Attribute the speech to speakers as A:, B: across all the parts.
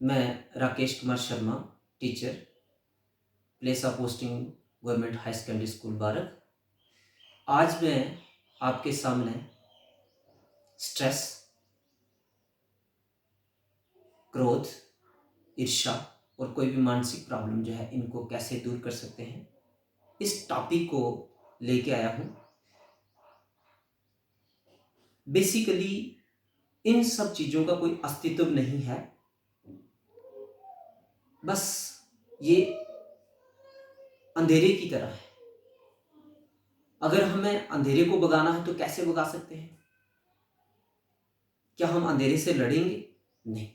A: मैं Rakesh Kumar Sharma, teacher, place of posting government high secondary school बारक। आज मैं आपके सामने स्ट्रेस, क्रोध, ईर्ष्या और कोई भी मानसिक प्रॉब्लम जो है इनको कैसे दूर कर सकते हैं, इस टॉपिक को लेके आया हूँ। बेसिकली इन सब चीज़ों का कोई अस्तित्व नहीं है, बस ये अंधेरे की तरह है। अगर हमें अंधेरे को भगाना है तो कैसे भगा सकते हैं? क्या हम अंधेरे से लड़ेंगे? नहीं।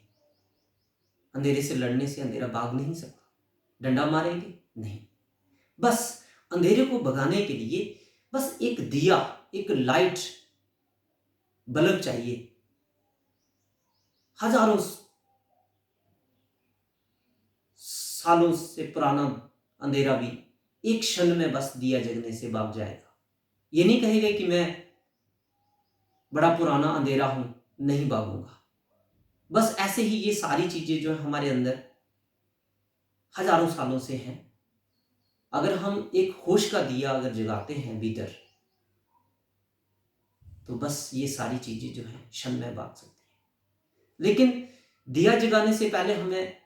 A: अंधेरे से लड़ने से अंधेरा भाग नहीं सकता। डंडा मारेंगे? नहीं। बस अंधेरे को भगाने के लिए बस एक दिया, एक लाइट बल्ब चाहिए। हजारों सालों से पुराना अंधेरा भी एक क्षण में बस दिया जगने से भाग जाएगा। ये नहीं कहेगा कि मैं बड़ा पुराना अंधेरा हूं, नहीं भागूंगा। बस ऐसे ही ये सारी चीजें जो है हमारे अंदर हजारों सालों से हैं। अगर हम एक होश का दिया अगर जगाते हैं भीतर, तो बस ये सारी चीजें जो है क्षण में भाग सकती हैं। लेकिन दिया जगाने से पहले हमें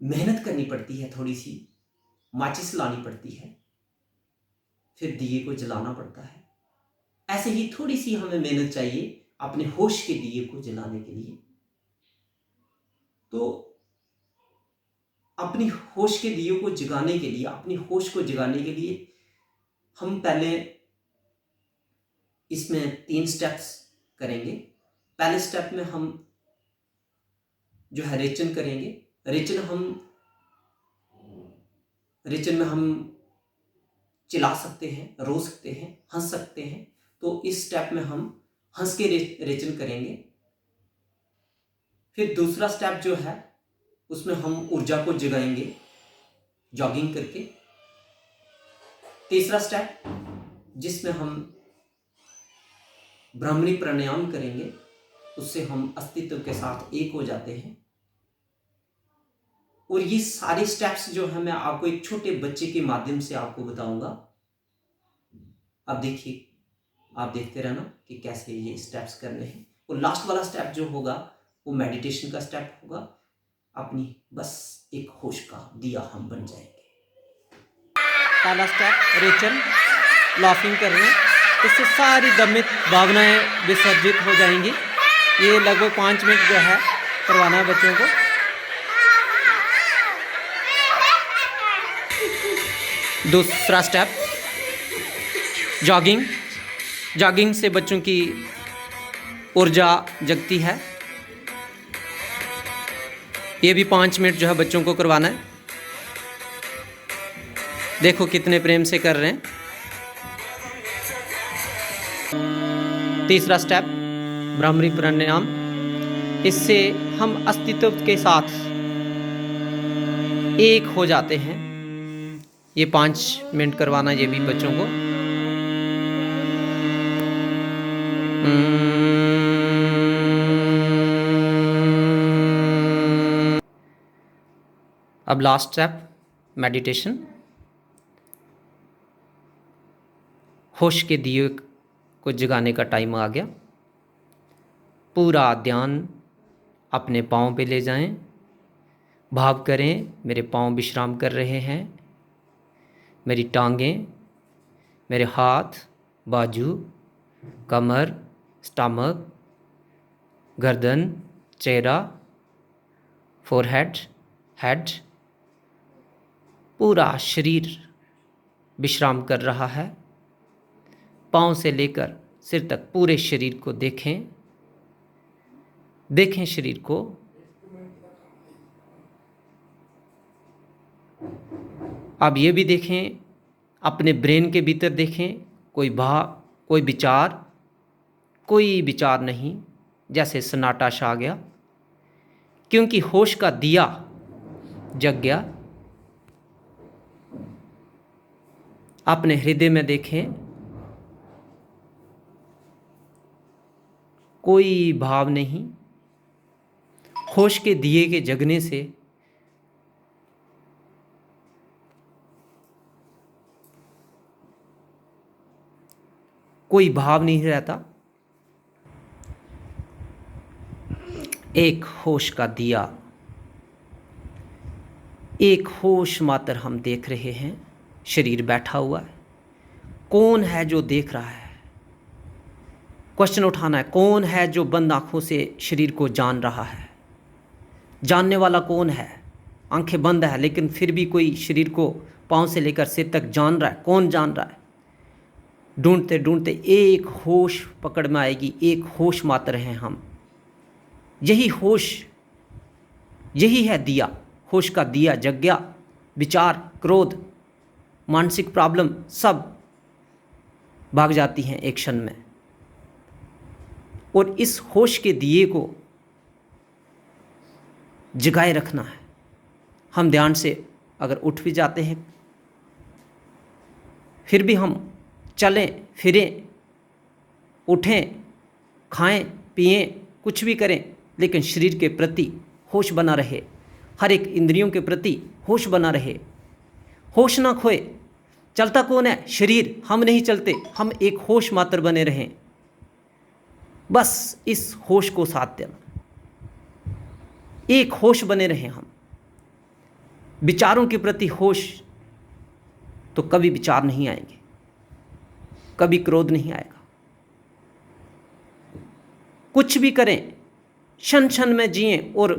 A: मेहनत करनी पड़ती है, थोड़ी सी माचिस लानी पड़ती है, फिर दिए को जलाना पड़ता है। ऐसे ही थोड़ी सी हमें मेहनत चाहिए अपने होश के दिए को जलाने के लिए। तो अपनी होश के दिए को जगाने के लिए, अपनी होश को जगाने के लिए हम पहले इसमें 3 स्टेप्स करेंगे। पहले स्टेप में हम जो है रेचन करेंगे। रेचन में हम चिल्ला सकते हैं, रो सकते हैं, हंस सकते हैं। तो इस स्टेप में हम हंस के रेचन करेंगे। फिर दूसरा स्टेप जो है उसमें हम ऊर्जा को जगाएंगे जॉगिंग करके। तीसरा स्टेप जिसमें हम ब्राह्मणी प्राणायाम करेंगे, उससे हम अस्तित्व के साथ एक हो जाते हैं। और ये सारे स्टेप्स जो है मैं आपको एक छोटे बच्चे के माध्यम से आपको बताऊंगा। अब देखिए, आप देखते रहना कि कैसे ये स्टेप्स करने हैं। और लास्ट वाला स्टेप जो होगा वो मेडिटेशन का स्टेप होगा। अपनी बस एक होश का दिया हम बन जाएंगे। पहला स्टेप रेचन, लाफिंग करना। इससे सारी दमित भावनाएं विसर्जित हो जाएंगी। ये लगभग 5 मिनट जो है करवाना है बच्चों को। दूसरा स्टेप जॉगिंग। जॉगिंग से बच्चों की ऊर्जा जगती है। ये भी 5 मिनट जो है बच्चों को करवाना है। देखो कितने प्रेम से कर रहे हैं। तीसरा स्टेप ब्राह्मणी प्राणायाम। इससे हम अस्तित्व के साथ एक हो जाते हैं। ये 5 मिनट करवाना, ये भी बच्चों को। अब लास्ट स्टेप मेडिटेशन। होश के दिए को जगाने का टाइम आ गया। पूरा ध्यान अपने पाँव पे ले जाएं। भाव करें मेरे पाँव विश्राम कर रहे हैं। मेरी टांगें, मेरे हाथ, बाजू, कमर, स्टमक, गर्दन, चेहरा, फोरहेड, हेड, पूरा शरीर विश्राम कर रहा है। पाँव से लेकर सिर तक पूरे शरीर को देखें। देखें शरीर को। अब ये भी देखें, अपने ब्रेन के भीतर देखें। कोई विचार नहीं, जैसे सन्नाटा छा गया, क्योंकि होश का दिया जग गया। अपने हृदय में देखें, कोई भाव नहीं। होश के दिए के जगने से कोई भाव नहीं रहता। एक होश का दिया, एक होश मात्र हम देख रहे हैं। शरीर बैठा हुआ है, कौन है जो देख रहा है? क्वेश्चन उठाना है, कौन है जो बंद आंखों से शरीर को जान रहा है? जानने वाला कौन है? आंखें बंद है लेकिन फिर भी कोई शरीर को पांव से लेकर सिर तक जान रहा है। कौन जान रहा है? ढूंढते ढूंढते एक होश पकड़ में आएगी, एक होश मात्र हैं हम। यही होश, यही है दिया। होश का दिया जग गया, विचार, क्रोध, मानसिक प्रॉब्लम सब भाग जाती हैं एक क्षण में। और इस होश के दिए को जगाए रखना है। हम ध्यान से अगर उठ भी जाते हैं, फिर भी हम चलें फिरें, उठें, खाएं पिएं, कुछ भी करें, लेकिन शरीर के प्रति होश बना रहे, हर एक इंद्रियों के प्रति होश बना रहे, होश ना खोए। चलता कौन है? शरीर। हम नहीं चलते, हम एक होश मात्र बने रहें। बस इस होश को साथ देना, एक होश बने रहें हम। विचारों के प्रति होश, तो कभी विचार नहीं आएंगे, कभी क्रोध नहीं आएगा। कुछ भी करें, क्षण क्षण में जिएं और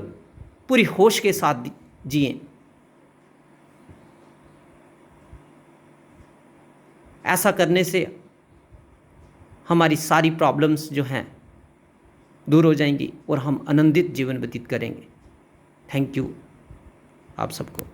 A: पूरी होश के साथ जिएं। ऐसा करने से हमारी सारी प्रॉब्लम्स जो हैं दूर हो जाएंगी और हम आनंदित जीवन व्यतीत करेंगे। थैंक यू आप सबको।